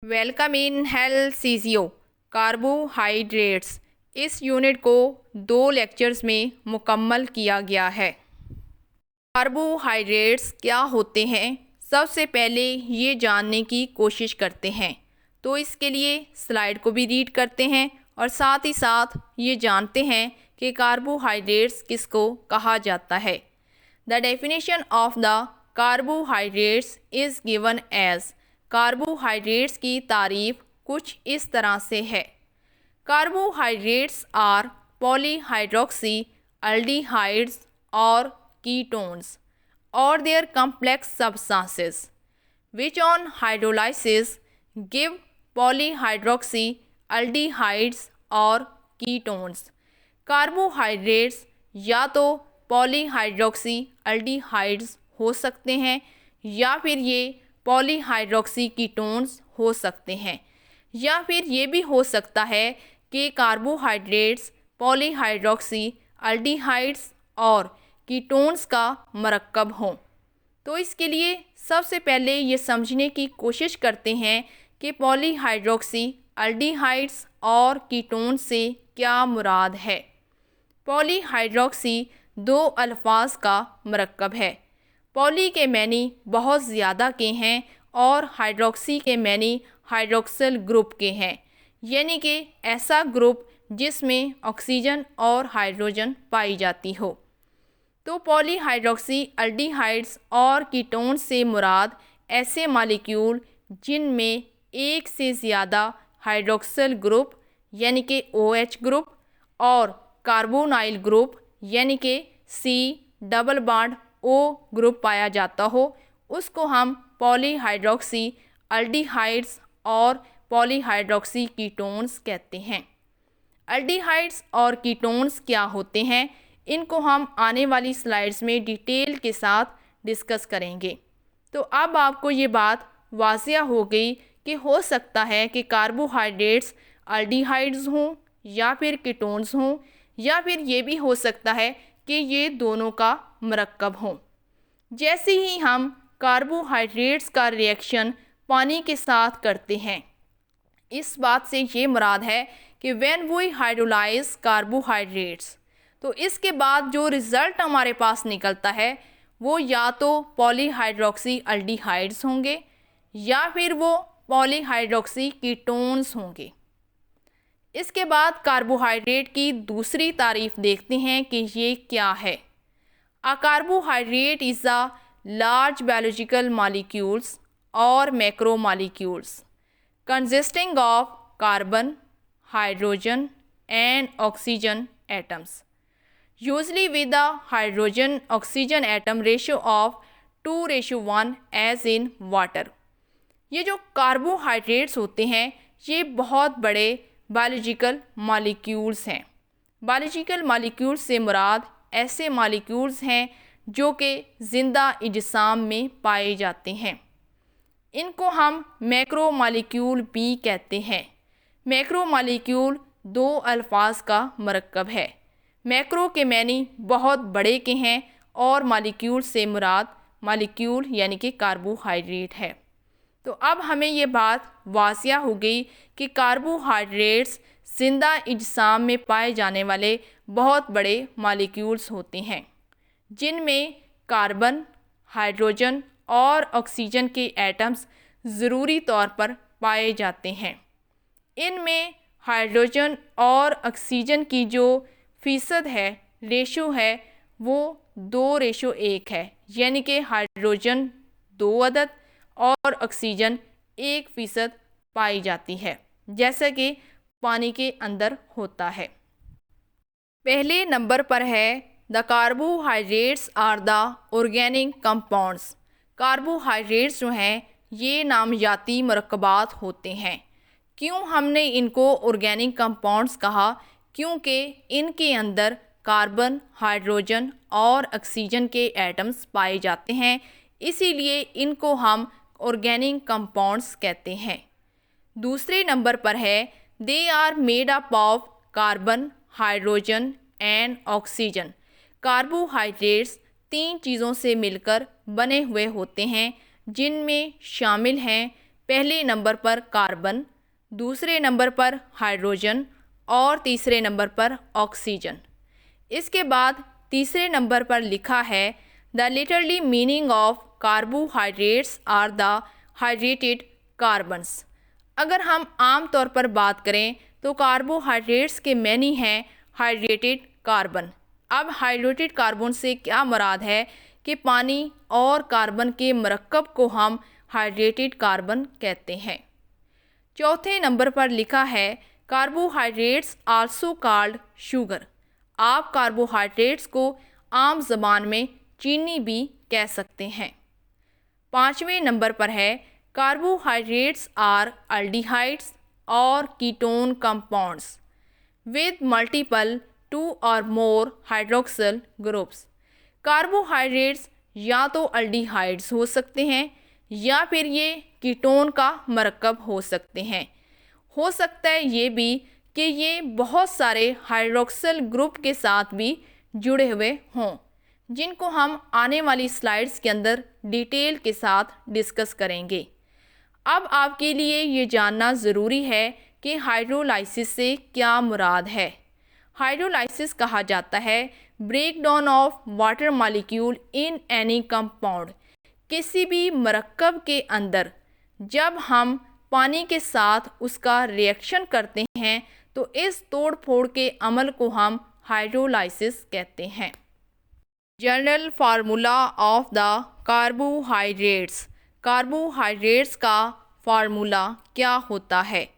Welcome in health CGO carbohydrates. इस unit को 2 lectures में मुकम्मल किया गया है। कार्बोहाइड्रेट्स क्या होते हैं, सबसे पहले ये जानने की कोशिश करते हैं। तो इसके लिए स्लाइड को भी रीड करते हैं और साथ ही साथ ये जानते हैं कि कार्बोहाइड्रेट्स किसको कहा जाता है। The definition of the carbohydrates is given as. Carbohydrates की तारीफ कुछ इस तरह से है। कार्बोहाइड्रेट्स आर पॉलीहाइड्रोक्सी एल्डिहाइड्स और कीटोन्स और their complex substances which on hydrolysis give polyhydroxy aldehydes और कीटोन्स। कार्बोहाइड्रेट्स या तो पॉलीहाइड्रोक्सी एल्डिहाइड्स हो सकते हैं या फिर ये पॉलीहाइड्रोक्सी कीटोन्स हो सकते हैं, या फिर ये भी हो सकता है कि कार्बोहाइड्रेट्स पॉलीहाइड्रोक्सी एल्डिहाइड्स और कीटोन्स का मरकब हों। तो इसके लिए सबसे पहले ये समझने की कोशिश करते हैं कि पॉलीहाइड्रोक्सी एल्डिहाइड्स और कीटोन से क्या मुराद है। पॉलीहाइड्रोक्सी 2 अल्फाज का मरकब है। पॉली के मैनी बहुत ज़्यादा के हैं और हाइड्रोक्सी के मैनी हाइड्रोक्सिल ग्रुप के हैं, यानी कि ऐसा ग्रुप जिसमें ऑक्सीजन और हाइड्रोजन पाई जाती हो। तो पॉलीहाइड्रोक्सी एल्डिहाइड्स और कीटोन से मुराद ऐसे मॉलिक्यूल जिनमें एक से ज़्यादा हाइड्रोक्सिल ग्रुप यानी कि OH ग्रुप और कार्बोनाइल ग्रुप यानी कि C double bond O group पाया जाता हो, उसको हम पॉलीहाइड्रोक्सी एल्डिहाइड्स और पॉलीहाइड्रोक्सी कीटोन्स कहते हैं। एल्डिहाइड्स और कीटोन्स क्या होते हैं, इनको हम आने वाली स्लाइड्स में डिटेल के साथ डिस्कस करेंगे। तो अब आपको ये बात वाज़िया हो गई कि हो सकता है कि कार्बोहाइड्रेट्स एल्डिहाइड्स हों या फिर कीटोन्स हों, या फिर ये भी हो सकता है कि ये दोनों का मरकब हों। जैसे ही हम कार्बोहाइड्रेट्स का रिएक्शन पानी के साथ करते हैं, इस बात से ये मुराद है कि व्हेन वी हाइड्रोलाइज कार्बोहाइड्रेट्स, तो इसके बाद जो रिज़ल्ट हमारे पास निकलता है वो या तो पॉलीहाइड्रोक्सी एल्डिहाइड्स होंगे या फिर वो पॉलीहाइड्रोक्सी कीटोन्स होंगे। इसके बाद कार्बोहाइड्रेट की दूसरी तारीफ देखते हैं कि ये क्या है। A carbohydrate is a large biological molecules और macro molecules consisting of carbon, hydrogen and oxygen atoms, usually with a hydrogen oxygen atom ratio of 2:1 as in water। ये जो कार्बोहाइड्रेट्स होते हैं ये बहुत बड़े बायोलॉजिकल मॉलिक्यूल्स हैं। बायोलॉजिकल मॉलिक्यूल्स से मुराद ऐसे मॉलिक्यूल्स हैं जो कि ज़िंदा इजसाम में पाए जाते हैं। इनको हम मैक्रो मॉलिक्यूल भी कहते हैं। मैक्रो मॉलिक्यूल 2 अल्फाज का मरकब है। मैक्रो के मैनी बहुत बड़े के हैं और मॉलिक्यूल से मुराद मॉलिक्यूल यानी कि कार्बोहाइड्रेट है। तो अब हमें ये बात वाज़िया हो गई कि कार्बोहाइड्रेट्स ज़िंदा इजसाम में पाए जाने वाले बहुत बड़े मॉलिक्यूल्स होते हैं, जिनमें कार्बन, हाइड्रोजन और ऑक्सीजन के एटम्स ज़रूरी तौर पर पाए जाते हैं। इनमें हाइड्रोजन और ऑक्सीजन की जो फ़ीसद है, रेशो है, वो 2:1 है, यानी कि हाइड्रोजन 2 अदद और ऑक्सीजन 1% पाई जाती है, जैसा कि पानी के अंदर होता है। पहले नंबर पर है the carbohydrates are the organic compounds. Carbohydrates जो हैं ये नामयाती मरकबात होते हैं। क्यों हमने इनको ऑर्गेनिक कंपाउंड्स कहा? क्योंकि इनके अंदर कार्बन, हाइड्रोजन और ऑक्सीजन के एटम्स पाए जाते हैं, इसीलिए इनको हम ऑर्गेनिक कंपाउंड्स कहते हैं। दूसरे नंबर पर है they are made up of carbon, hydrogen and oxygen. Carbohydrates 3 चीज़ों से मिलकर बने हुए होते हैं, जिनमें शामिल हैं पहले नंबर पर कार्बन, दूसरे नंबर पर हाइड्रोजन और तीसरे नंबर पर ऑक्सीजन। इसके बाद तीसरे नंबर पर लिखा है the literally meaning of carbohydrates are the hydrated carbons. अगर हम आम तौर पर बात करें तो कार्बोहाइड्रेट्स के मैनी हैं हाइड्रेटेड कार्बन। अब हाइड्रेटेड कार्बन से क्या मुराद है कि पानी और कार्बन के मरकब को हम हाइड्रेटेड कार्बन कहते हैं। चौथे नंबर पर लिखा है कार्बोहाइड्रेट्स आल्सो कॉल्ड शुगर। आप कार्बोहाइड्रेट्स को आम ज़बान में चीनी भी कह सकते हैं। पाँचवें नंबर पर है कार्बोहाइड्रेट्स आर अल्डिहाइड्स और कीटोन कंपाउंड्स विद मल्टीपल 2 और मोर हाइड्रोक्सिल ग्रुप्स। कार्बोहाइड्रेट्स या तो अल्डिहाइड्स हो सकते हैं या फिर ये कीटोन का मरकब हो सकते हैं। हो सकता है ये भी कि ये बहुत सारे हाइड्रोक्सिल ग्रुप के साथ भी जुड़े हुए हों, जिनको हम आने वाली स्लाइड्स के अंदर डिटेल के साथ डिस्कस करेंगे। अब आपके लिए ये जानना ज़रूरी है कि हाइड्रोलाइसिस से क्या मुराद है। हाइड्रोलाइसिस कहा जाता है breakdown of water molecule in any compound. किसी भी मरकब के अंदर जब हम पानी के साथ उसका रिएक्शन करते हैं तो इस तोड़ फोड़ के अमल को हम हाइड्रोलाइसिस कहते हैं। General formula of the carbohydrates. Carbohydrates का फार्मूला क्या होता है?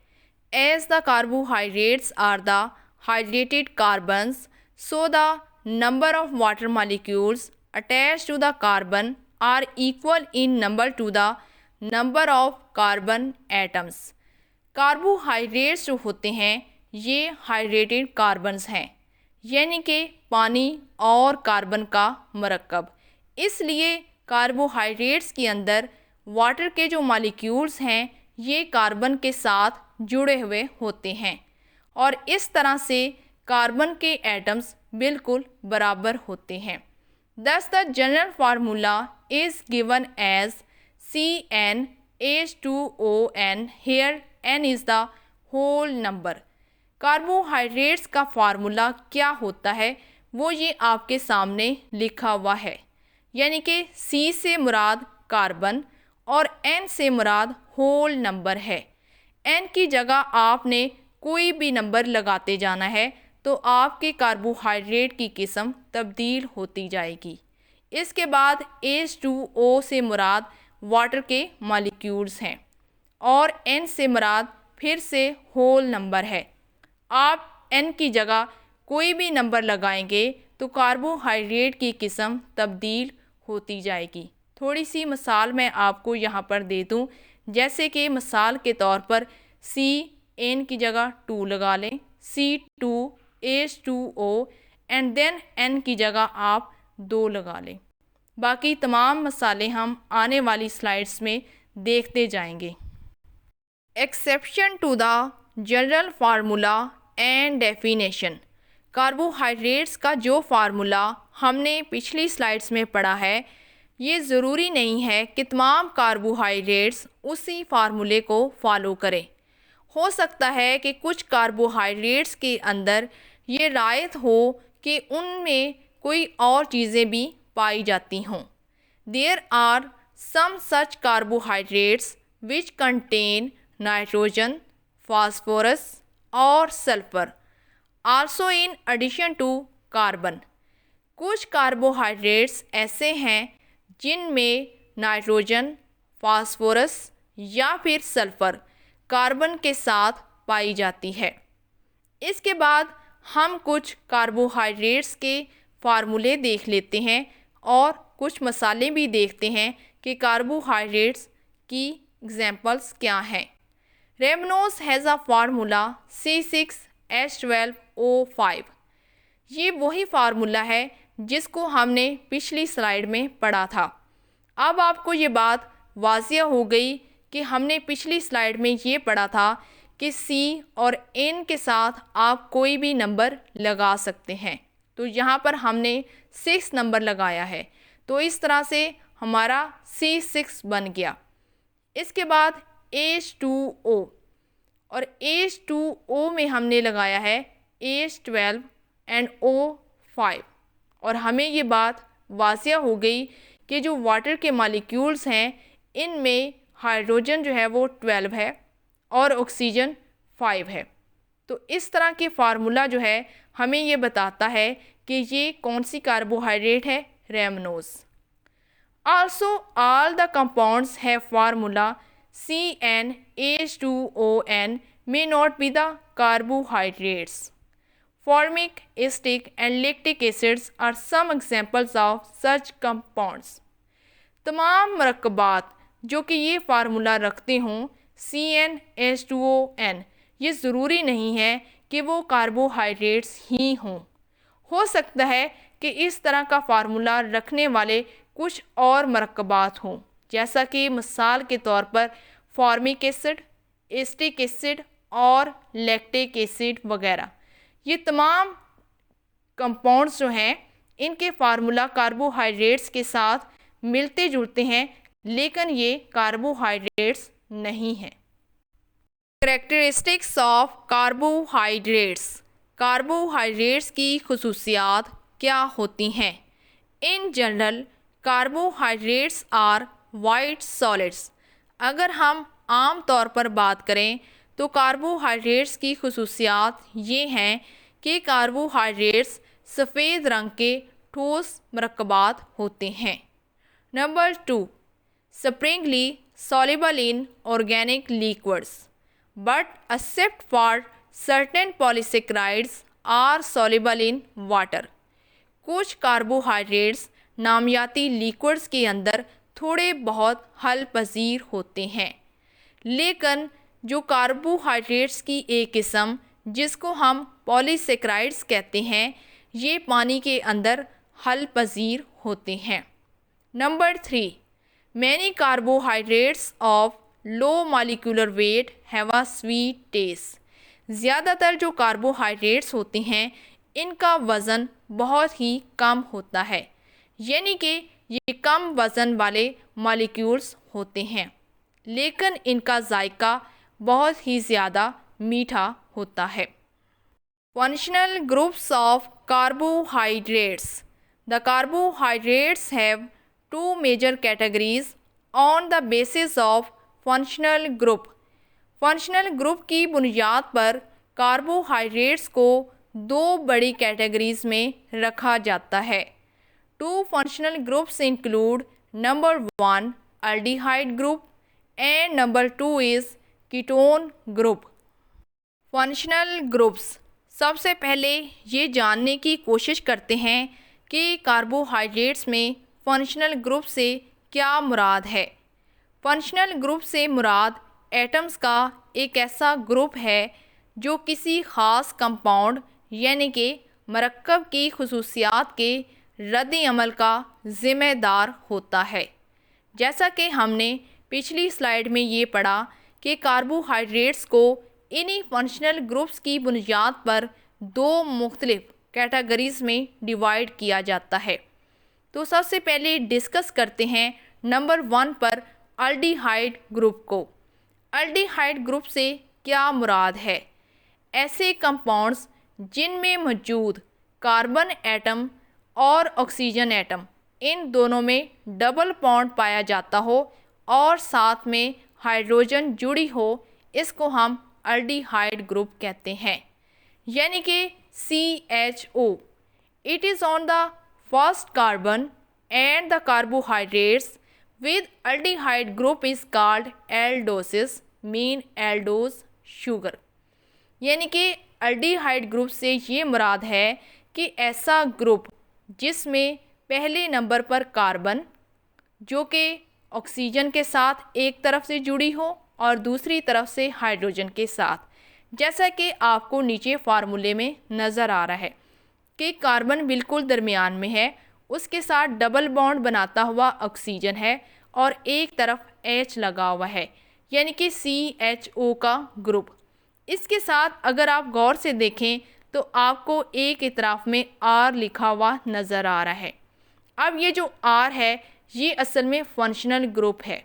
As the carbohydrates are the hydrated carbons, so the number of water molecules attached to the carbon are equal in number to the number of carbon atoms. Carbohydrates जो होते हैं ये hydrated carbons हैं, यानी कि पानी और कार्बन का मरकब। इसलिए कार्बोहाइड्रेट्स के अंदर वाटर के जो मॉलिक्यूल्स हैं ये कार्बन के साथ जुड़े हुए होते हैं और इस तरह से कार्बन के एटम्स बिल्कुल बराबर होते हैं। Thus the general formula is given as CnH2ON here n is the whole number। Carbohydrates का फार्मूला क्या होता है वो ये आपके सामने लिखा हुआ है, यानी कि C से मुराद कार्बन और N से मुराद होल नंबर है। N की जगह आपने कोई भी नंबर लगाते जाना है तो आपके कार्बोहाइड्रेट की किस्म तब्दील होती जाएगी। इसके बाद H2O से मुराद वाटर के मॉलिक्यूल्स हैं और N से मुराद फिर से होल नंबर है। आप N की जगह कोई भी नंबर लगाएंगे तो कार्बोहाइड्रेट की किस्म तब्दील होती जाएगी। थोड़ी सी मिसाल मैं आपको यहाँ पर दे दूँ, जैसे कि मिसाल के तौर पर N की जगह 2 लगा लें, C2H2O एंड देन N की जगह आप 2 लगा लें। बाकी तमाम मसाले हम आने वाली स्लाइड्स में देखते जाएंगे। Exception to the general formula and definition. Carbohydrates का जो फार्मूला हमने पिछली स्लाइड्स में पढ़ा है ये ज़रूरी नहीं है कि तमाम कार्बोहाइड्रेट्स उसी फार्मूले को फॉलो करें। हो सकता है कि कुछ कार्बोहाइड्रेट्स के अंदर ये रायत हो कि उनमें कोई और चीज़ें भी पाई जाती हों। There are some such carbohydrates which contain nitrogen, phosphorus और sulphur also in addition to carbon. कुछ कार्बोहाइड्रेट्स ऐसे हैं जिनमें नाइट्रोजन, फास्फोरस या फिर सल्फर कार्बन के साथ पाई जाती है। इसके बाद हम कुछ कार्बोहाइड्रेट्स के फार्मूले देख लेते हैं और कुछ मसाले भी देखते हैं कि कार्बोहाइड्रेट्स की एग्जांपल्स क्या हैं। Rhamnose has a formula C6H12O5। ये वही फार्मूला है जिसको हमने पिछली स्लाइड में पढ़ा था। अब आपको ये बात वाज़िया हो गई कि हमने पिछली स्लाइड में ये पढ़ा था कि C और N के साथ आप कोई भी नंबर लगा सकते हैं। तो यहाँ पर हमने 6 नंबर लगाया है, तो इस तरह से हमारा C6 बन गया। इसके बाद H2O, और H2O में हमने लगाया है H12 एंड O5, और हमें ये बात वाज़िया हो गई कि जो वाटर के मॉलिक्यूल्स हैं इनमें हाइड्रोजन जो है वो 12 है और ऑक्सीजन 5 है। तो इस तरह के फार्मूला जो है हमें ये बताता है कि ये कौन सी कार्बोहाइड्रेट है, rhamnose. Also all the compounds have formula CnH2ON may not be the carbohydrates. Formic, acetic and lactic acids are some examples of such compounds. तमाम मरकबात जो कि ये फार्मूला रखते हों CnH2ON, ये ज़रूरी नहीं है कि वो कार्बोहाइड्रेट्स ही हों। हो सकता है कि इस तरह का फार्मूला रखने वाले कुछ और मरकबात हों, जैसा कि मिसाल के तौर पर फॉर्मिक एसिड, एसिटिक एसिड और लैक्टिक एसिड वगैरह। ये तमाम कंपाउंड्स जो हैं इनके फार्मूला कार्बोहाइड्रेट्स के साथ मिलते जुलते हैं, लेकिन ये कार्बोहाइड्रेट्स नहीं हैं। Characteristics of carbohydrates. कार्बोहाइड्रेट्स की खुसूसियात क्या होती हैं? In general carbohydrates are white solids. अगर हम आम तौर पर बात करें तो कार्बोहाइड्रेट्स की खुसूसियात ये हैं कि कार्बोहाइड्रेट्स सफ़ेद रंग के ठोस मरकबात होते हैं। Number 2, Sprüngli soluble in organic liquids but except for certain polysaccharides are soluble in water. कुछ कार्बोहाइड्रेट्स नामियाती लिक्विड्स के अंदर थोड़े बहुत हल पजीर होते हैं, लेकिन जो कार्बोहाइड्रेट्स की एक किस्म जिसको हम पॉलीसेक्राइड्स कहते हैं, ये पानी के अंदर हल पजीर होते हैं। Number 3, many carbohydrates of low molecular weight have a sweet taste. ज़्यादातर जो कार्बोहाइड्रेट्स होते हैं इनका वज़न बहुत ही कम होता है, यानी कि ये कम वज़न वाले मॉलिक्यूल्स होते हैं, लेकिन इनका जायका बहुत ही ज़्यादा मीठा होता है। Functional groups of carbohydrates. The carbohydrates have two major categories on the basis of functional group. Functional group की बुनियाद पर कार्बोहाइड्रेट्स को दो बड़ी कैटेगरीज में रखा जाता है। Two functional groups include number 1 aldehyde group and number 2 is ketone group. Functional groups. सबसे पहले ये जानने की कोशिश करते हैं कि कार्बोहाइड्रेट्स में फंक्शनल ग्रुप से क्या मुराद है। फंक्शनल ग्रुप से मुराद एटम्स का एक ऐसा ग्रुप है जो किसी ख़ास कंपाउंड यानी कि मरकब की खुसूसियात के रद्द अमल का ज़िम्मेदार होता है। जैसा कि हमने पिछली स्लाइड में ये पढ़ा कि कार्बोहाइड्रेट्स को इन्हीं फंक्शनल ग्रुप्स की बुनियाद पर दो मुख्तलिफ कैटेगरीज़ में डिवाइड किया जाता है। तो सबसे पहले डिस्कस करते हैं नंबर 1 पर एल्डिहाइड ग्रुप को। एल्डिहाइड ग्रुप से क्या मुराद है? ऐसे कंपाउंड्स जिनमें मौजूद कार्बन एटम और ऑक्सीजन एटम इन दोनों में डबल बॉन्ड पाया जाता हो और साथ में हाइड्रोजन जुड़ी हो, इसको हम एल्डिहाइड ग्रुप कहते हैं। यानी कि CHO, it is on the first carbon and the carbohydrates with aldehyde group is called aldoses, mean aldose sugar। यानी कि एल्डिहाइड ग्रुप से ये मुराद है कि ऐसा ग्रुप जिसमें पहले नंबर पर कार्बन जो कि ऑक्सीजन के साथ एक तरफ से जुड़ी हो और दूसरी तरफ से हाइड्रोजन के साथ, जैसा कि आपको नीचे फार्मूले में नज़र आ रहा है कि कार्बन बिल्कुल दरमियान में है, उसके साथ डबल बॉन्ड बनाता हुआ ऑक्सीजन है और एक तरफ H लगा हुआ है, यानी कि CHO का ग्रुप। इसके साथ अगर आप गौर से देखें तो आपको एक इतराफ़ में R लिखा हुआ नज़र आ रहा है। अब ये जो R है ये असल में फंक्शनल ग्रुप है।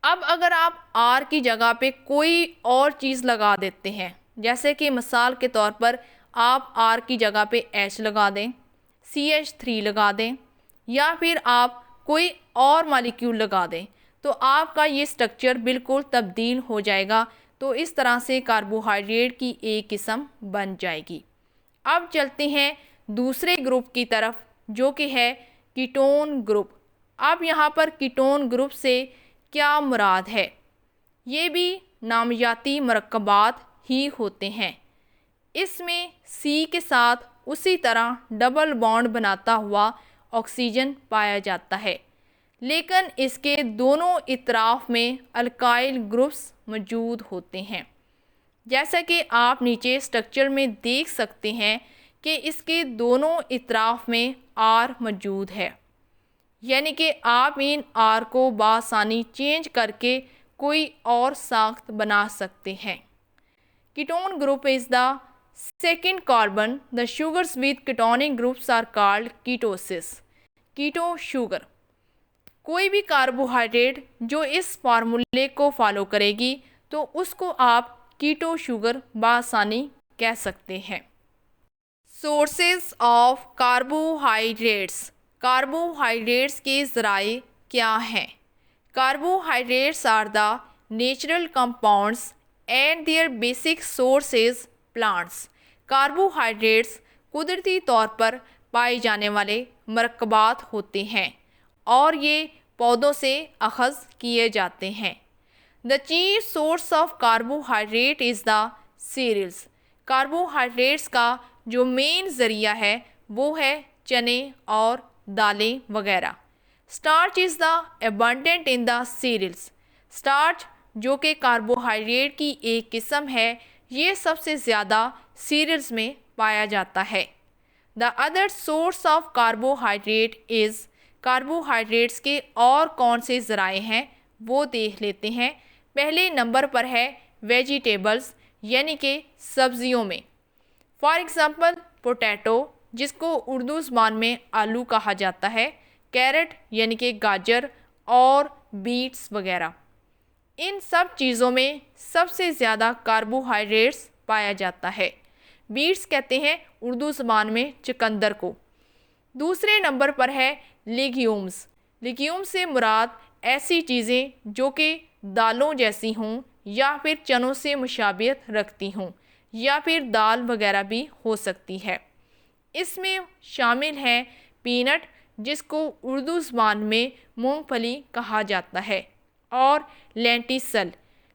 अब अगर आप आर की जगह पे कोई और चीज़ लगा देते हैं, जैसे कि मिसाल के तौर पर आप आर की जगह पे एच लगा दें, CH3 लगा दें, या फिर आप कोई और मालिक्यूल लगा दें, तो आपका ये स्ट्रक्चर बिल्कुल तब्दील हो जाएगा। तो इस तरह से कार्बोहाइड्रेट की एक किस्म बन जाएगी। अब चलते हैं दूसरे ग्रुप की तरफ, जो कि है कीटोन ग्रुप। अब यहाँ पर कीटोन ग्रुप से क्या मुराद है? ये भी नामियाती मरकबात ही होते हैं। इसमें C के साथ उसी तरह डबल बॉन्ड बनाता हुआ ऑक्सीजन पाया जाता है, लेकिन इसके दोनों इतराफ में अल्काइल ग्रुप्स मौजूद होते हैं। जैसा कि आप नीचे स्ट्रक्चर में देख सकते हैं कि इसके दोनों इतराफ में R मौजूद है, यानी कि आप इन R को बासानी चेंज करके कोई और साख्त बना सकते हैं। Ketone group is the second carbon. The sugars with ketonic groups are called ketoses. Keto sugar, कोई भी कार्बोहाइड्रेट जो इस फार्मूले को फॉलो करेगी तो उसको आप कीटो शुगर बासानी कह सकते हैं। Sources of carbohydrates. कार्बोहाइड्रेट्स के ज़राए क्या हैं? Carbohydrates are the natural compounds and their basic sources plants. Carbohydrates कुदरती तौर पर पाए जाने वाले मरकबात होते हैं और ये पौधों से अखज़ किए जाते हैं। The chief source of carbohydrate is the cereals. Carbohydrates का जो मेन ज़रिया है वो है चने और दालें वगैरह। Starch is the abundant in the cereals. Starch जो कि कार्बोहाइड्रेट की एक किस्म है, ये सबसे ज़्यादा सीरियल्स में पाया जाता है। The other source of carbohydrate is. Carbohydrates के और कौन से ज़राए हैं वो देख लेते हैं। पहले नंबर पर है वेजिटेबल्स, यानी कि सब्जियों में। फॉर एग्ज़ाम्पल पोटैटो, जिसको उर्दू ज़बान में आलू कहा जाता है, कैरेट यानी कि गाजर, और बीट्स वगैरह। इन सब चीज़ों में सबसे ज़्यादा कार्बोहाइड्रेट्स पाया जाता है। बीट्स कहते हैं उर्दू ज़बान में चुकंदर को। दूसरे नंबर पर है लेग्यूम्स। लेग्यूम से मुराद ऐसी चीज़ें जो कि दालों जैसी हों या फिर चनों से मुशाबियत रखती हों, या फिर दाल वगैरह भी हो सकती है। इसमें शामिल हैं पीनट, जिसको उर्दू ज़बान में मूंगफली कहा जाता है, और लेंटिसल।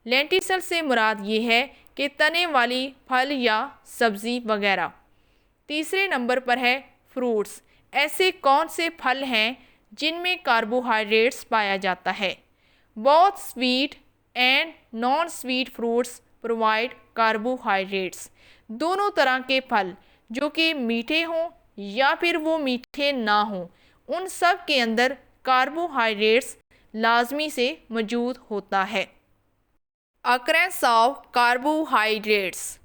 लेंटिसल से मुराद ये है कि तने वाली फल या सब्ज़ी वगैरह। तीसरे नंबर पर है फ्रूट्स। ऐसे कौन से फल हैं जिनमें कार्बोहाइड्रेट्स पाया जाता है? Both sweet and non sweet fruits provide carbohydrates. दोनों तरह के फल, जो कि मीठे हों या फिर वो मीठे ना हों, उन सब के अंदर कार्बोहाइड्रेट्स लाजमी से मौजूद होता है। Occurrence of carbohydrates.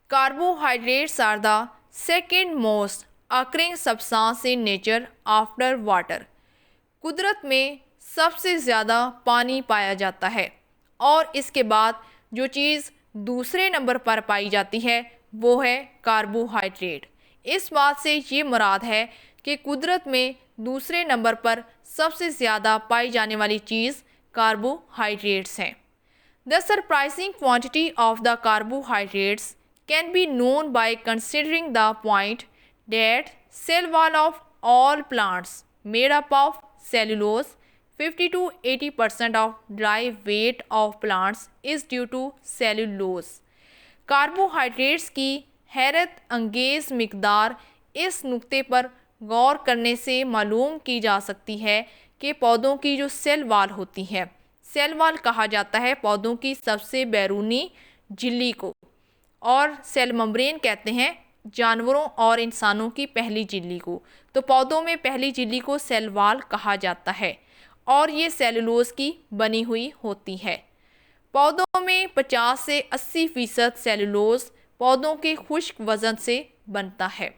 Carbohydrates are the second most occurring substance in nature after water. कुदरत में सबसे ज़्यादा पानी पाया जाता है, और इसके बाद जो चीज़ दूसरे नंबर पर पाई जाती है वो है कार्बोहाइड्रेट। इस बात से ये मुराद है कि कुदरत में दूसरे नंबर पर सबसे ज़्यादा पाई जाने वाली चीज़ कार्बोहाइड्रेट्स हैं। The surprising quantity of the carbohydrates can be known by considering the point that cell wall of all plants made up of cellulose. 50 to 80% of dry weight of plants is due to cellulose. Carbohydrates की हैरत अंगेज मिकदार इस नुक्ते पर गौर करने से मालूम की जा सकती है कि पौधों की जो सेल वाल होती है, सेल वाल कहा जाता है पौधों की सबसे बैरूनी झिल्ली को, और सेल मेम्ब्रेन कहते हैं जानवरों और इंसानों की पहली झिल्ली को। तो पौधों में पहली झिल्ली को सेल वाल कहा जाता है, और ये सेलुलोज की बनी हुई होती है। पौधों में 50 से 80% सेलुलोज पौधों के खुश्क वजन से बनता है।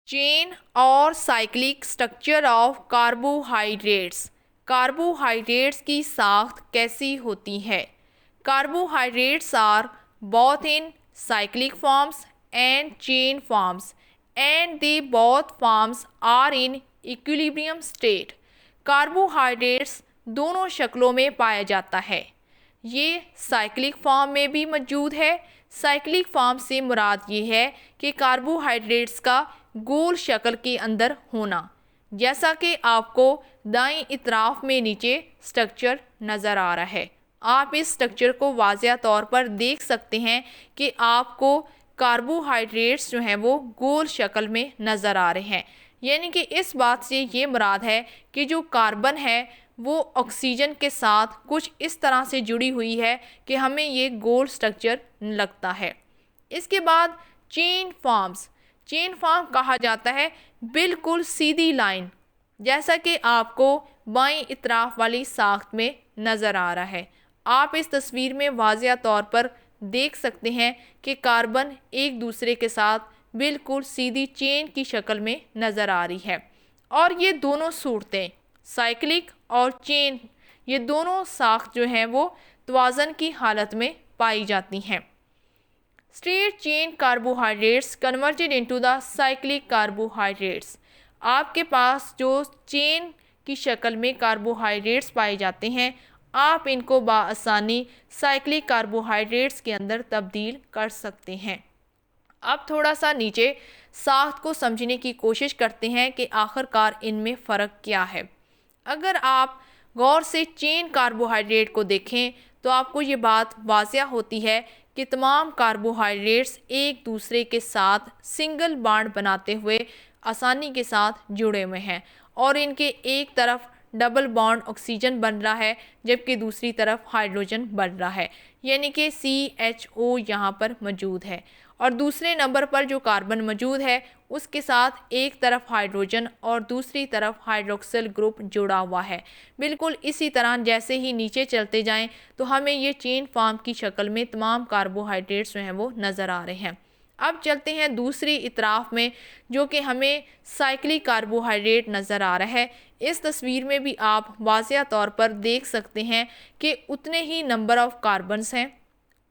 चेन और cyclic structure of carbohydrates. Carbohydrates की साख्त कैसी होती है? Carbohydrates are both in cyclic forms and chain forms, and they both forms are in equilibrium state. Carbohydrates दोनों शक्लों में पाया जाता है। ये साइक्लिक फॉर्म में भी मौजूद है। साइक्लिक फॉर्म से मुराद ये है कि कार्बोहाइड्रेट्स का गोल शक्ल के अंदर होना, जैसा कि आपको दाईं इतराफ में नीचे स्ट्रक्चर नज़र आ रहा है। आप इस स्ट्रक्चर को वाज़िया तौर पर देख सकते हैं कि आपको कार्बोहाइड्रेट्स जो हैं वो गोल शक्ल में नज़र आ रहे हैं। यानी कि इस बात से ये मुराद है कि जो कार्बन है वो ऑक्सीजन के साथ कुछ इस तरह से जुड़ी हुई है कि हमें ये गोल स्ट्रक्चर लगता है। इसके बाद चेन फॉर्म्स। चेन फॉर्म कहा जाता है बिल्कुल सीधी लाइन, जैसा कि आपको बाईं इतराफ वाली साख्त में नज़र आ रहा है। आप इस तस्वीर में वाज़िया तौर पर देख सकते हैं कि कार्बन एक दूसरे के साथ बिल्कुल सीधी चेन की शक्ल में नज़र आ रही है। और ये दोनों सूरतें साइक्लिक और चेन, ये दोनों साख्त जो हैं वो तवाज़न की हालत में पाई जाती हैं। Straight chain carbohydrates converted into the cyclic carbohydrates. आपके पास जो चेन की शक्ल में कार्बोहाइड्रेट्स पाए जाते हैं, आप इनको बाआसानी साइक्लिक कार्बोहाइड्रेट्स के अंदर तब्दील कर सकते हैं। अब थोड़ा सा नीचे साख्त को समझने की कोशिश करते हैं कि आखिरकार इनमें फ़र्क क्या है। अगर आप गौर से चेन कार्बोहाइड्रेट को देखें तो आपको ये बात वाज़िया होती है कि तमाम कार्बोहाइड्रेट्स एक दूसरे के साथ सिंगल बॉन्ड बनाते हुए आसानी के साथ जुड़े हुए हैं और इनके एक तरफ डबल बॉन्ड ऑक्सीजन बन रहा है जबकि दूसरी तरफ हाइड्रोजन बन रहा है, यानी कि CHO यहाँ पर मौजूद है। और दूसरे नंबर पर जो कार्बन मौजूद है उसके साथ एक तरफ हाइड्रोजन और दूसरी तरफ हाइड्रोक्सिल ग्रुप जुड़ा हुआ है। बिल्कुल इसी तरह जैसे ही नीचे चलते जाएं तो हमें ये चेन फॉर्म की शक्ल में तमाम कार्बोहाइड्रेट्स जो हैं वो नज़र आ रहे हैं। अब चलते हैं दूसरी इतराफ में, जो कि हमें साइक्लिक कार्बोहाइड्रेट नज़र आ रहा है। इस तस्वीर में भी आप वाज़िया तौर पर देख सकते हैं कि उतने ही नंबर ऑफ़ कार्बन्स हैं,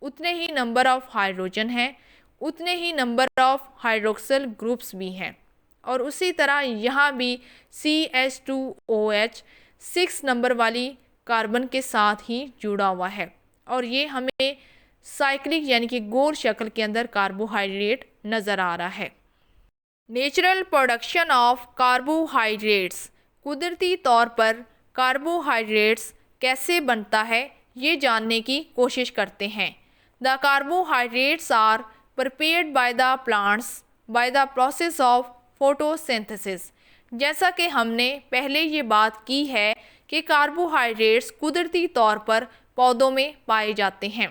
उतने ही नंबर ऑफ़ हाइड्रोजन हैं, उतने ही नंबर ऑफ़ हाइड्रोक्सिल ग्रुप्स भी हैं और उसी तरह यहाँ भी CH2OH 6 नंबर वाली कार्बन के साथ ही जुड़ा हुआ है और ये हमें साइक्लिक यानी कि गोल शक्ल के अंदर कार्बोहाइड्रेट नज़र आ रहा है। Natural production of carbohydrates. कुदरती तौर पर कार्बोहाइड्रेट्स कैसे बनता है ये जानने की कोशिश करते हैं। The carbohydrates are prepared by the plants by the process of photosynthesis। जैसा कि हमने पहले ये बात की है कि कार्बोहाइड्रेट्स कुदरती तौर पर पौधों में पाए जाते हैं।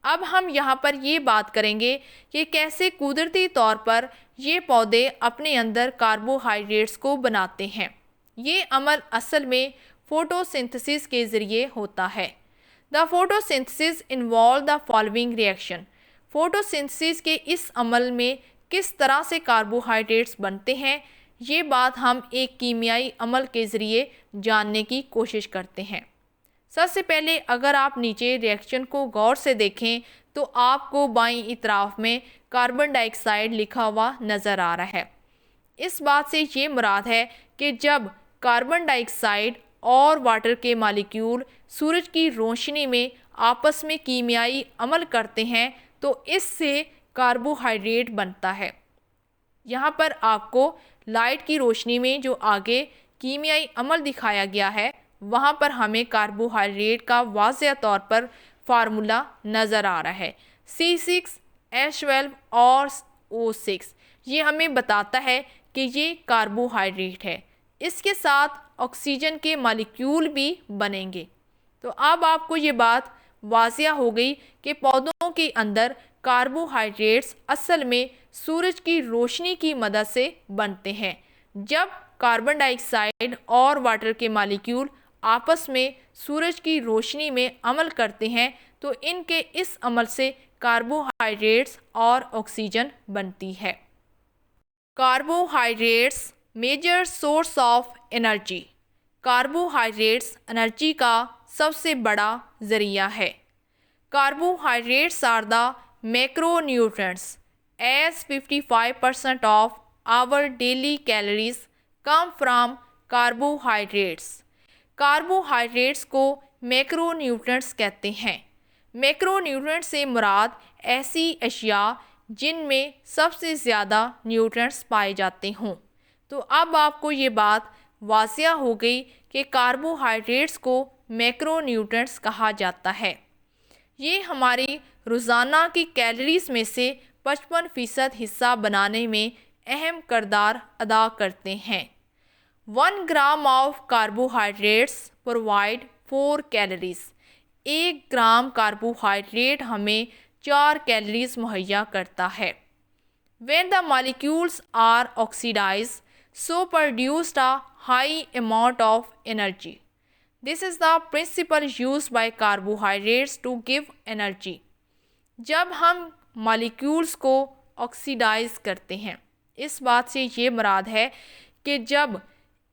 अब हम यहाँ पर ये बात करेंगे कि कैसे कुदरती तौर पर ये पौधे अपने अंदर कार्बोहाइड्रेट्स को बनाते हैं। ये अमल असल में फोटोसिंथेसिस के ज़रिए होता है। The photosynthesis involve the following reaction. Photosynthesis के इस अमल में किस तरह से कार्बोहाइड्रेट्स बनते हैं, ये बात हम एक कीमियाई अमल के ज़रिए जानने की कोशिश करते हैं। सबसे पहले अगर आप नीचे रिएक्शन को गौर से देखें तो आपको बाईं इतराफ में कार्बन डाइऑक्साइड लिखा हुआ नज़र आ रहा है। इस बात से ये मुराद है कि जब कार्बन डाइऑक्साइड और वाटर के मॉलिक्यूल सूरज की रोशनी में आपस में कीमियाई अमल करते हैं तो इससे कार्बोहाइड्रेट बनता है। यहाँ पर आपको लाइट की रोशनी में जो आगे कीमियाई अमल दिखाया गया है वहाँ पर हमें कार्बोहाइड्रेट का वाज़िया तौर पर फार्मूला नज़र आ रहा है। C6H12 और O6 ये हमें बताता है कि ये कार्बोहाइड्रेट है। इसके साथ ऑक्सीजन के मॉलिक्यूल भी बनेंगे। तो अब आपको ये बात वाज़िया हो गई कि पौधों के अंदर कार्बोहाइड्रेट्स असल में सूरज की रोशनी की मदद से बनते हैं। जब कार्बन डाइऑक्साइड और वाटर के मॉलिक्यूल आपस में सूरज की रोशनी में अमल करते हैं तो इनके इस अमल से कार्बोहाइड्रेट्स और ऑक्सीजन बनती है। Carbohydrates major source of energy. Carbohydrates energy का सबसे बड़ा ज़रिया है। Carbohydrates are the macronutrients as 55% of our daily calories come from carbohydrates. Carbohydrates को मैक्रोन्यूट्रिएंट्स कहते हैं। मैक्रोन्यूट्रिएंट्स से मुराद ऐसी अशिया जिनमें सबसे ज़्यादा न्यूट्रिएंट्स पाए जाते हों। तो अब आपको ये बात वाज़िया हो गई कि कार्बोहाइड्रेट्स को मैक्रोन्यूट्रिएंट्स कहा जाता है। ये हमारी रोज़ाना की कैलोरीज में से 55% हिस्सा बनाने में अहम किरदार अदा करते हैं। 1 gram of carbohydrates provide 4 calories. 1 gram carbohydrate हमें 4 कैलोरीज मुहैया करता है। When the molecules are oxidized, so produced a high amount of energy. This is the principle used by carbohydrates to give energy. जब हम मॉलिक्यूल्स को oxidise करते हैं, इस बात से ये मुराद है कि जब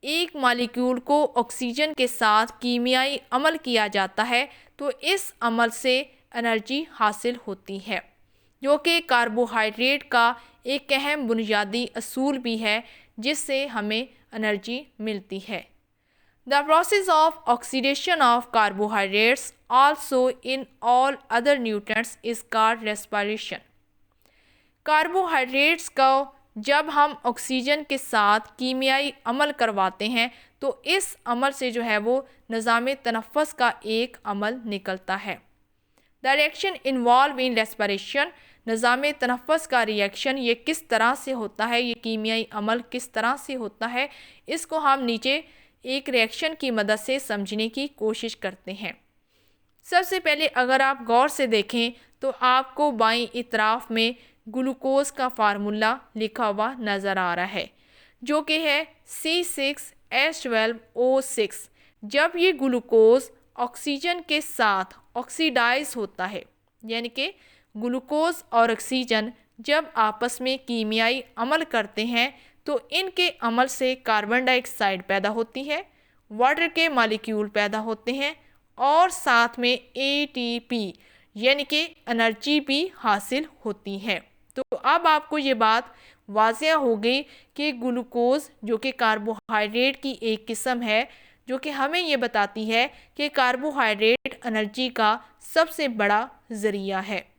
एक मॉलिक्यूल को ऑक्सीजन के साथ कीमियाई अमल किया जाता है तो इस अमल से एनर्जी हासिल होती है, जो कि कार्बोहाइड्रेट का एक अहम बुनियादी असूल भी है जिससे हमें एनर्जी मिलती है। The process of oxidation of carbohydrates also in all other nutrients is called respiration. Carbohydrates को जब हम ऑक्सीजन के साथ कीमियाई अमल करवाते हैं तो इस अमल से जो है वो निज़ाम तनफ़्फ़ुस का एक अमल निकलता है। The reaction involve in respiration, निज़ाम तनफ़्फ़ुस का रिएक्शन ये किस तरह से होता है, ये कीमियाई अमल किस तरह से होता है, इसको हम नीचे एक रिएक्शन की मदद से समझने की कोशिश करते हैं। सबसे पहले अगर आप गौर से देखें तो आपको बाईं इतराफ़ में ग्लूकोज का फार्मूला लिखा हुआ नज़र आ रहा है, जो कि है C6H12O6। जब ये ग्लूकोज ऑक्सीजन के साथ ऑक्सीडाइज होता है, यानी कि ग्लूकोज और ऑक्सीजन जब आपस में कीमियाई अमल करते हैं तो इनके अमल से कार्बन डाइऑक्साइड पैदा होती है, वाटर के मॉलिक्यूल पैदा होते हैं और साथ में ATP यानी कि एनर्जी भी हासिल होती है। तो अब आपको ये बात वाज़िया हो गई कि ग्लूकोज जो कि कार्बोहाइड्रेट की एक किस्म है, जो कि हमें ये बताती है कि कार्बोहाइड्रेट एनर्जी का सबसे बड़ा ज़रिया है।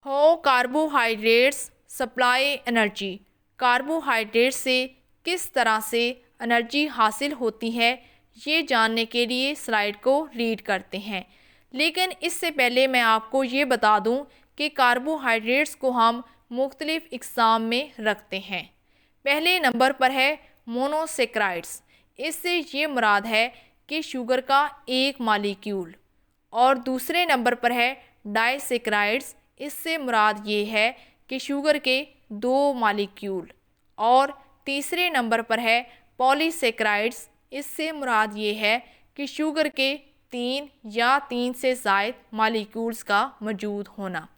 How carbohydrates supply energy, carbohydrate से किस तरह से एनर्जी हासिल होती है ये जानने के लिए स्लाइड को रीड करते हैं। लेकिन इससे पहले मैं आपको ये बता दूं कि कार्बोहाइड्रेट्स को हम मुख्तलिफ़ इक़साम में रखते हैं। पहले नंबर पर है मोनोसेक्राइड्स। इससे ये मुराद है कि शुगर का एक मॉलिक्यूल। और दूसरे नंबर पर है डाइसेक्राइड्स। इससे मुराद ये है कि शुगर के 2 मॉलिक्यूल। और तीसरे नंबर पर है पॉलीसेक्राइड्स। इससे मुराद ये है कि शुगर के 3 या 3 से ज़ायद मॉलिक्यूल्स का मौजूद होना।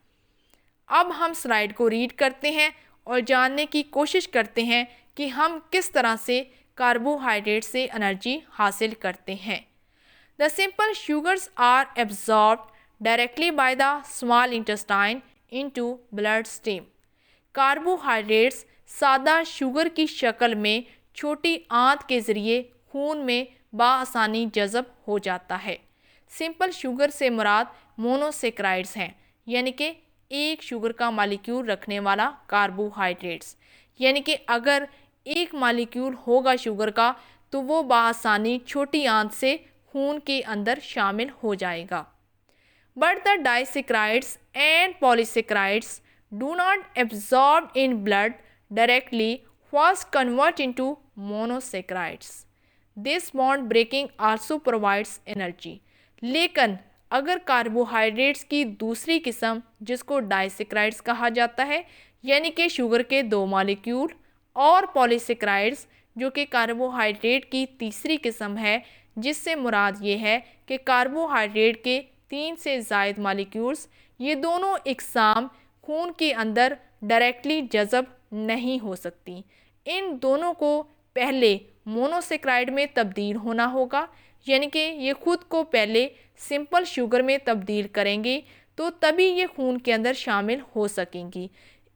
अब हम स्लाइड को रीड करते हैं और जानने की कोशिश करते हैं कि हम किस तरह से कार्बोहाइड्रेट से एनर्जी हासिल करते हैं। The simple sugars are absorbed directly by the small intestine into blood stream. Carbohydrates सादा शुगर की शक्ल में छोटी आंत के ज़रिए खून में बाआसानी जज़ब हो जाता है। सिंपल शुगर से मुराद मोनोसेक्राइड्स हैं, यानी कि एक शुगर का मॉलिक्यूल रखने वाला कार्बोहाइड्रेट्स। यानी कि अगर एक मॉलिक्यूल होगा शुगर का तो वो बाआसानी छोटी आंत से खून के अंदर शामिल हो जाएगा। But the disaccharides and polysaccharides do not absorb in blood directly, first convert into monosaccharides. This bond breaking also provides energy. लेकिन अगर कार्बोहाइड्रेट्स की दूसरी किस्म जिसको डाइसेक्राइड्स कहा जाता है, यानी कि शुगर के 2 मॉलिक्यूल, और पॉलीसेक्राइड्स जो कि कार्बोहाइड्रेट की तीसरी किस्म है, जिससे मुराद ये है कि कार्बोहाइड्रेट के 3 से ज़ायद मॉलिक्यूल्स, ये दोनों इकसाम खून के अंदर डायरेक्टली जज़ब नहीं हो सकती। इन दोनों को पहले मोनोसेक्राइड में तब्दील होना होगा, यानी कि ये खुद को पहले सिंपल शुगर में तब्दील करेंगे तो तभी ये खून के अंदर शामिल हो सकेंगी।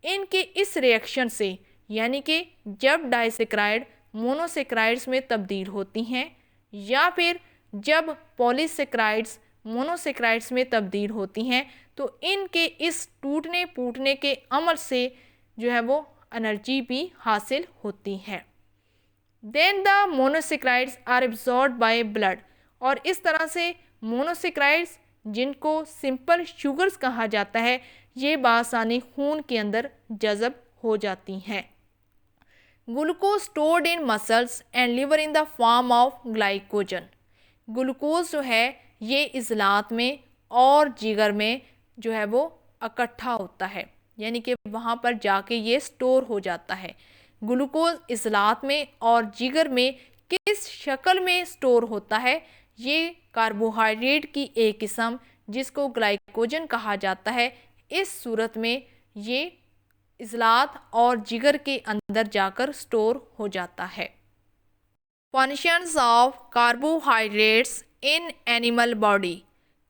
इनके इस रिएक्शन से, यानी कि जब डाइसेक्राइड मोनोसेक्राइड्स में तब्दील होती हैं या फिर जब पॉलीसेक्राइड्स मोनोसेक्राइड्स में तब्दील होती हैं, तो इनके इस टूटने फूटने के अमल से जो है वो एनर्जी भी हासिल होती है। Then the monosaccharides are absorbed by blood, और इस तरह से मोनोसेक्राइड्स जिनको सिंपल शुगर्स कहा जाता है, ये बासानी खून के अंदर जज़ब हो जाती हैं। Glucose stored in muscles and liver in the form of glycogen. Glucose जो है ये इज़लात में और जिगर में जो है वो इकट्ठा होता है, यानी कि वहाँ पर जाके ये स्टोर हो जाता है। ग्लूकोज इज़लात में और जिगर में किस शक्ल में स्टोर होता है? ये कार्बोहाइड्रेट की एक किस्म जिसको ग्लाइकोजन कहा जाता है, इस सूरत में ये इज़लात और जिगर के अंदर जाकर स्टोर हो जाता है। Functions of carbohydrates in animal body.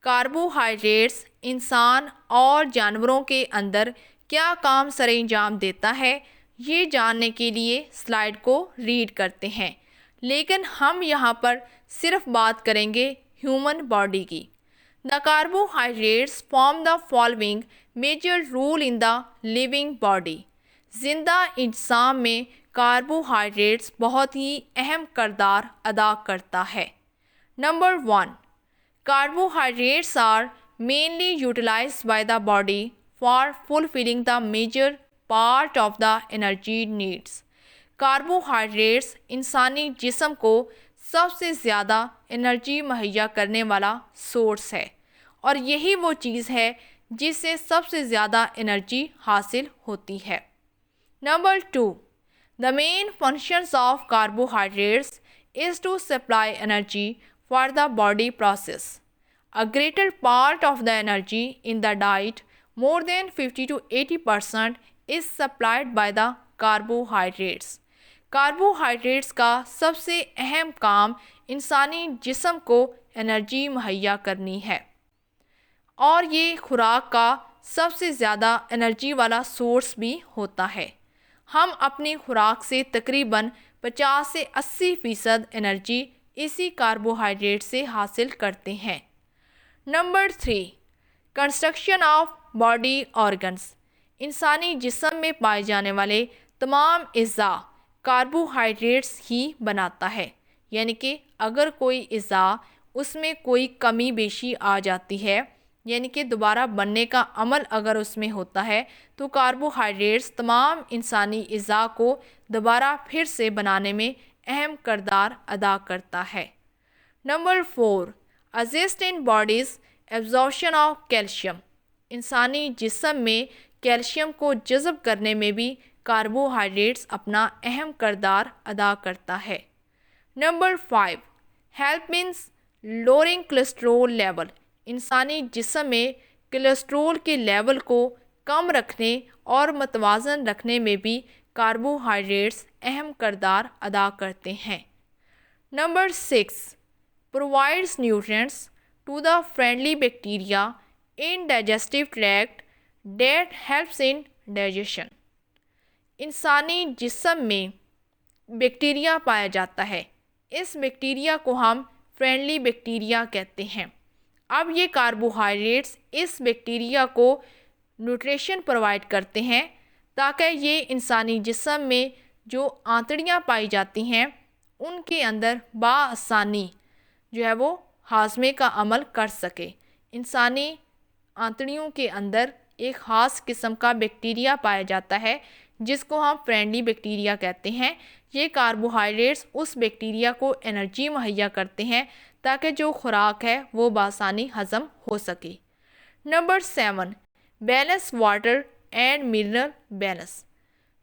Carbohydrates इंसान और जानवरों के अंदर क्या काम सरअंजाम देता है, ये जानने के लिए स्लाइड को रीड करते हैं, लेकिन हम यहाँ पर सिर्फ बात करेंगे ह्यूमन बॉडी की। The carbohydrates form the following major rule in the living body. जिंदा इंसान में कार्बोहाइड्रेट्स बहुत ही अहम किरदार अदा करता है। Number 1, carbohydrates are mainly utilized by the body for fulfilling the major part of the energy needs. Carbohydrates इंसानी जिस्म को सबसे ज़्यादा एनर्जी मुहैया करने वाला सोर्स है, और यही वो चीज़ है जिससे सबसे ज़्यादा एनर्जी हासिल होती है। Number 2, the main functions of carbohydrates is to supply energy for the body process. A greater part of the energy in the diet, more than 50 to 80% is supplied by the carbohydrates। Carbohydrates का सबसे अहम काम इंसानी जिस्म को energy मुहैया करनी है, और ये खुराक का सबसे ज़्यादा एनर्जी वाला सोर्स भी होता है। हम अपनी खुराक से तकरीबन 50 से 80% एनर्जी इसी कार्बोहाइड्रेट से हासिल करते हैं। Number 3, construction of body organs. इंसानी जिस्म में पाए जाने वाले तमाम अज़ा कार्बोहाइड्रेट्स ही बनाता है, यानी कि अगर कोई अज़ा उसमें कोई कमी बेशी आ जाती है, यानी कि दोबारा बनने का अमल अगर उसमें होता है, तो कार्बोहाइड्रेट्स तमाम इंसानी अज़ा को दोबारा फिर से बनाने में अहम किरदार अदा करता है। Number 4, assist in bodies absorption of calcium. इंसानी जिस्म में कैल्शियम को जज़ब करने में भी कार्बोहाइड्रेट्स अपना अहम किरदार अदा करता है। Number 5, help means lowering cholesterol level. इंसानी जिस्म में कोलेस्ट्रोल के लेवल को कम रखने और मतवाज़न रखने में भी कार्बोहाइड्रेट्स अहम किरदार अदा करते हैं। Number 6, provides nutrients to the friendly bacteria in digestive tract that helps in digestion. इंसानी जिस्म में बैक्टीरिया पाया जाता है, इस बैक्टीरिया को हम फ्रेंडली बैक्टीरिया कहते हैं। अब ये कार्बोहाइड्रेट्स इस बैक्टीरिया को न्यूट्रिशन प्रोवाइड करते हैं ताकि ये इंसानी जिस्म में जो आंतड़ियाँ पाई जाती हैं उनके अंदर बाआसानी जो है वो हाजमे का अमल कर सके। इंसानी आंतड़ियों के अंदर एक ख़ास किस्म का बैक्टीरिया पाया जाता है जिसको हम फ्रेंडली बैक्टीरिया कहते हैं। ये कार्बोहाइड्रेट्स उस बैक्टीरिया को एनर्जी मुहैया करते हैं ताकि जो खुराक है वो बासानी हज़म हो सके। Number 7, balance water and mineral balance.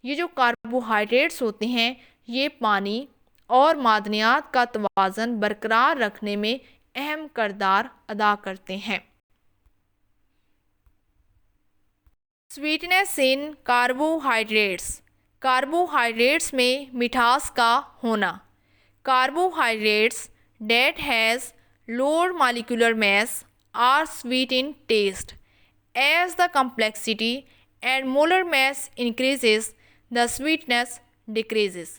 ये जो कार्बोहाइड्रेट्स होते हैं ये पानी और मादनियात का तवाज़न बरकरार रखने में अहम किरदार अदा करते हैं। Sweetness in carbohydrates. कार्बोहाइड्रेट्स में मिठास का होना। carbohydrates that has lower molecular mass are sweet in taste. As the complexity and molar mass increases, the sweetness decreases.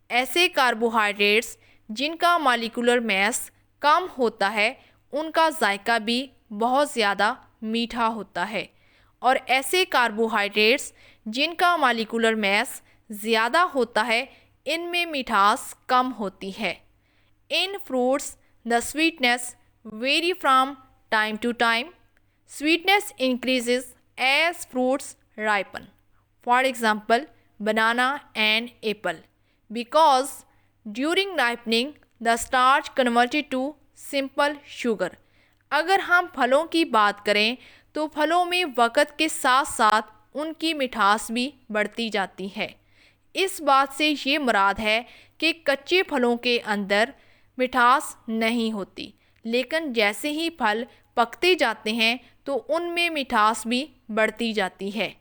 ऐसे कार्बोहाइड्रेट्स जिनका मॉलिक्यूलर मैस कम होता है उनका जायका भी बहुत ज़्यादा मीठा होता है, और ऐसे कार्बोहाइड्रेट्स जिनका मॉलिक्यूलर मैस ज़्यादा होता है इनमें मिठास कम होती है. In fruits the sweetness vary from time to time. Sweetness increases as fruits ripen. For example, banana and apple. Because during ripening, the starch converted to simple sugar. अगर हम फलों की बात करें तो फलों में वक़्त के साथ साथ उनकी मिठास भी बढ़ती जाती है. इस बात से ये मुराद है कि कच्चे फलों के अंदर मिठास नहीं होती, लेकिन जैसे ही फल पकते जाते हैं तो उनमें मिठास भी बढ़ती जाती है.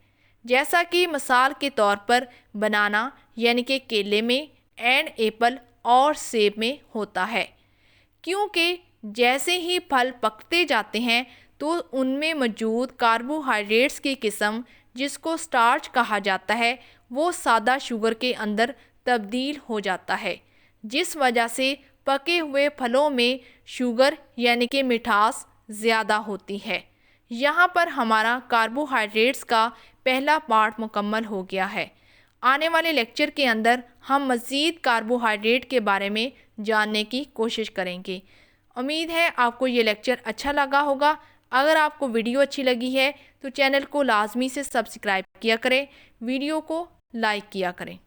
जैसा कि मिसाल के तौर पर बनाना यानी कि केले में एंड एप्पल और सेब में होता है, क्योंकि जैसे ही फल पकते जाते हैं तो उनमें मौजूद कार्बोहाइड्रेट्स की किस्म जिसको स्टार्च कहा जाता है वो सादा शुगर के अंदर तब्दील हो जाता है, जिस वजह से पके हुए फलों में शुगर यानी कि मिठास ज़्यादा होती है. यहाँ पर हमारा कार्बोहाइड्रेट्स का पहला पार्ट मुकम्मल हो गया है. आने वाले लेक्चर के अंदर हम मज़ीद कार्बोहाइड्रेट के बारे में जानने की कोशिश करेंगे. उम्मीद है आपको ये लेक्चर अच्छा लगा होगा. अगर आपको वीडियो अच्छी लगी है तो चैनल को लाजमी से सब्सक्राइब किया करें, वीडियो को लाइक किया करें.